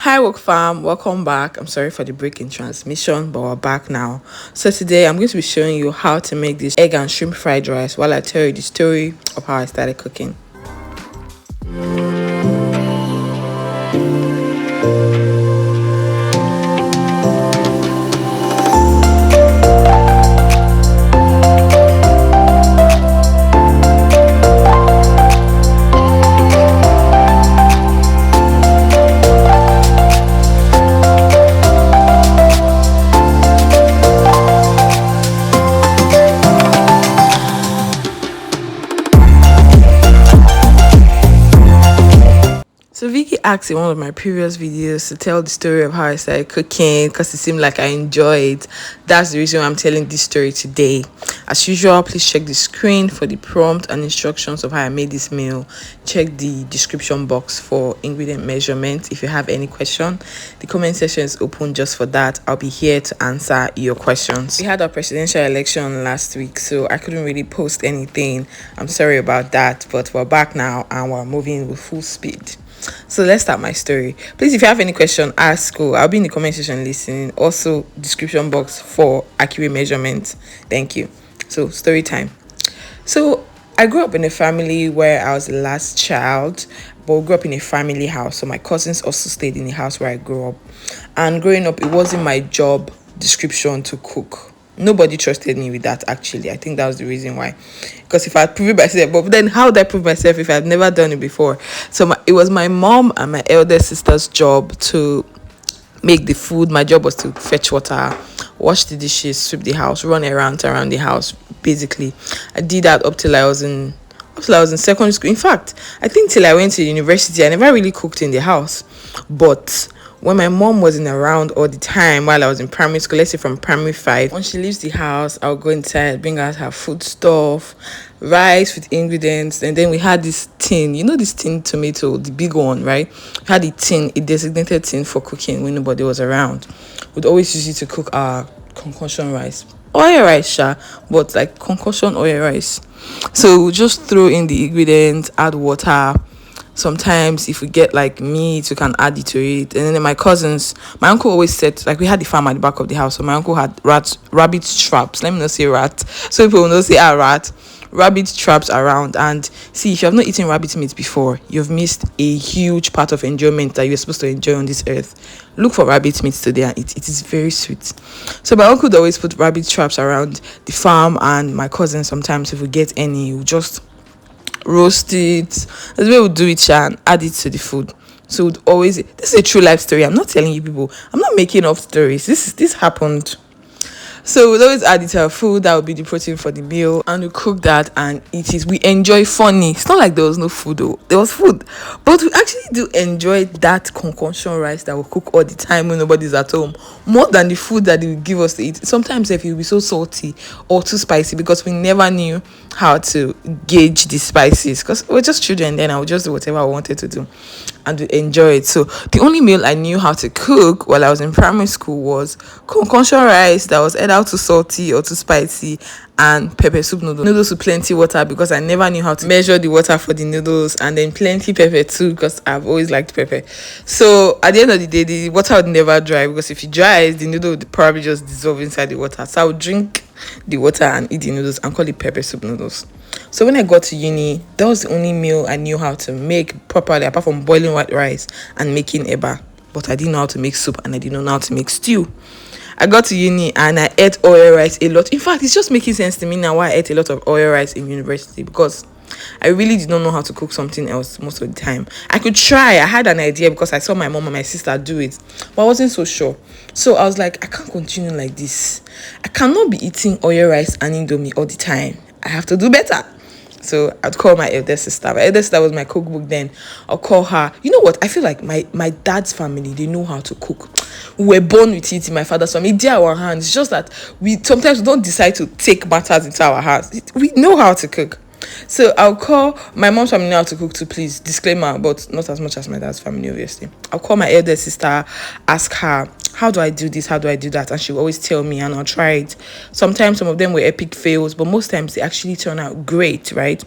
Hi, work fam, welcome back. I'm sorry for the break in transmission, but we're back now. So, today I'm going to be showing you how to make this egg and shrimp fried rice while I tell you the story of how I started cooking. So Vicky asked in one of my previous videos to tell the story of how I started cooking because it seemed like I enjoy it. That's the reason why I'm telling this story today. As usual, please check the screen for the prompt and instructions of how I made this meal. Check the description box for ingredient measurement. If you have any question, the comment section is open just for that. I'll be here to answer your questions. We had our presidential election last week, so I couldn't really post anything. I'm sorry about that, but we're back now and we're moving with full speed. So let's start my story. Please, if you have any question, ask. I'll be in the comment section listening. Also, description box for accurate measurements. Thank you. So, story time. So, I grew up in a family where I was the last child, but we grew up in a family house. So, my cousins also stayed in the house where I grew up. And growing up, it wasn't my job description to cook. Nobody trusted me with that, actually. I think that was the reason why. Because if I had proved myself, but then how would I prove myself if I had never done it before? So it was my mom and my elder sister's job to make the food. My job was to fetch water, wash the dishes, sweep the house, run around the house. Basically, I did that up till I was in secondary school. In fact, I think till I went to university, I never really cooked in the house. But when my mom wasn't around all the time while I was in primary school, let's say from primary 5, when she leaves the house, I'll go inside, bring out her food stuff, rice with ingredients, and then we had this tin, this tin tomato, the big one, right? We had a designated tin for cooking when nobody was around. We'd always use it to cook our concoction rice. Oil rice, sha, but like concoction oil rice. So we just throw in the ingredients, add water. Sometimes if we get like meat, we can add it to it. And then my uncle always said, like, we had the farm at the back of the house, so my uncle had rabbit traps. Let me not say rat, so people will not say rat. Rabbit traps around. And see, if you have not eaten rabbit meat before, you've missed a huge part of enjoyment that you're supposed to enjoy on this earth. Look for rabbit meat today and eat. It is very sweet. So my uncle would always put rabbit traps around the farm, and my cousin, sometimes if we get any, we just roast it. That's the way we do it, and add it to the food. So we'd always, this is a true life story. I'm not telling you people, I'm not making up stories. This happened. So we'd always add it to our food. That would be the protein for the meal, and we cook that and eat it. We enjoy funny. It's not like there was no food though. There was food, but we actually do enjoy that concoction rice that we cook all the time when nobody's at home, more than the food that they will give us to eat. Sometimes if it will be so salty or too spicy, because we never knew how to gauge the spices, because we're just children then. I would just do whatever I wanted to do and to enjoy it. So the only meal I knew how to cook while I was in primary school was concoction rice that was either too salty or too spicy, and pepper soup noodles with plenty water, because I never knew how to measure the water for the noodles, and then plenty pepper too, because I've always liked pepper. So at the end of the day, the water would never dry, because if it dries, the noodle would probably just dissolve inside the water. So I would drink the water and eat the noodles and call it pepper soup noodles. So when I got to uni, that was the only meal I knew how to make properly, apart from boiling white rice and making eba. But I didn't know how to make soup, and I didn't know how to make stew. I got to uni and I ate oil rice a lot. In fact, it's just making sense to me now why I ate a lot of oil rice in university, because I really did not know how to cook something else most of the time. I could try. I had an idea because I saw my mom and my sister do it, but I wasn't so sure. So I was like, I can't continue like this. I cannot be eating oil rice and indomie all the time. I have to do better. So I'd call my elder sister. My elder sister was my cookbook then. I'll call her. You know what? I feel like my dad's family, they know how to cook. We were born with it in my father's family. It's in our hands. It's just that we sometimes don't decide to take matters into our hands. We know how to cook. So I'll call my mom's family, know how to cook too, please. Disclaimer, but not as much as my dad's family, obviously. I'll call my elder sister, ask her, how do I do this? How do I do that? And she'll always tell me, and I'll try it. Sometimes some of them were epic fails, but most times they actually turn out great, right?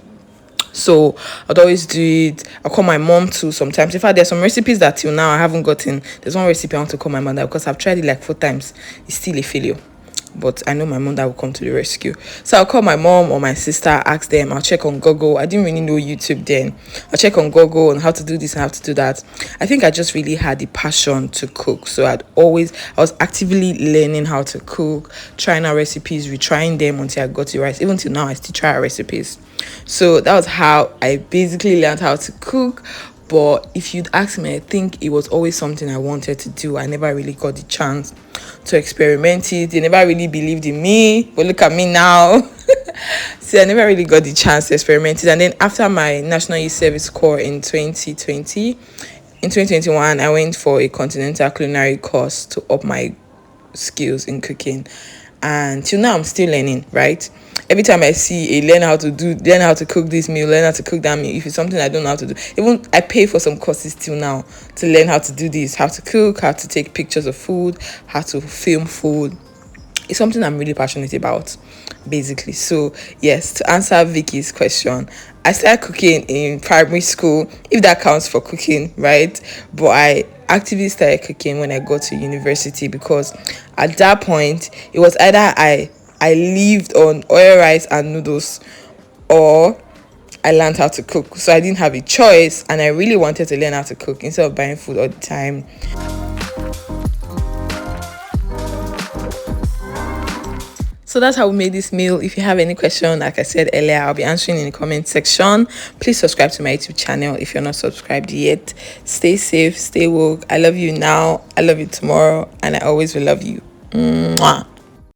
So I'd always do it. I call my mom too sometimes. In fact, there's some recipes that till now I haven't gotten. There's one recipe I want to call my mother because I've tried it like 4 times. It's still a failure. But I know my mother will come to the rescue. So I'll call my mom or my sister, ask them. I'll check on Google. I didn't really know YouTube then. I'll check on Google on how to do this and how to do that. I think I just really had the passion to cook. So I was actively learning how to cook, trying out recipes, retrying them until I got it right. Even till now, I still try out recipes. So that was how I basically learned how to cook. But if you'd ask me, I think it was always something I wanted to do. I never really got the chance to experiment it. They never really believed in me. But look at me now. See, I never really got the chance to experiment it. And then after my National Youth Service Corps in 2020, in 2021, I went for a continental culinary course to up my skills in cooking. And till now I'm still learning, right? Every time I see learn how to cook this meal, learn how to cook that meal, if it's something I don't know how to do, even I pay for some courses till now to learn how to do this, how to cook, how to take pictures of food, how to film food. It's something I'm really passionate about, basically. So yes, to answer Vicky's question, I started cooking in primary school, if that counts for cooking, right? But I actively started cooking when I got to university, because at that point it was either I lived on oil rice and noodles, or I learned how to cook. So I didn't have a choice, and I really wanted to learn how to cook instead of buying food all the time. So that's how we made this meal. If you have any question, like I said earlier, I'll be answering in the comment section. Please subscribe to my YouTube channel if you're not subscribed yet. Stay safe, stay woke. I love you now, I love you tomorrow, and I always will love you. Mwah.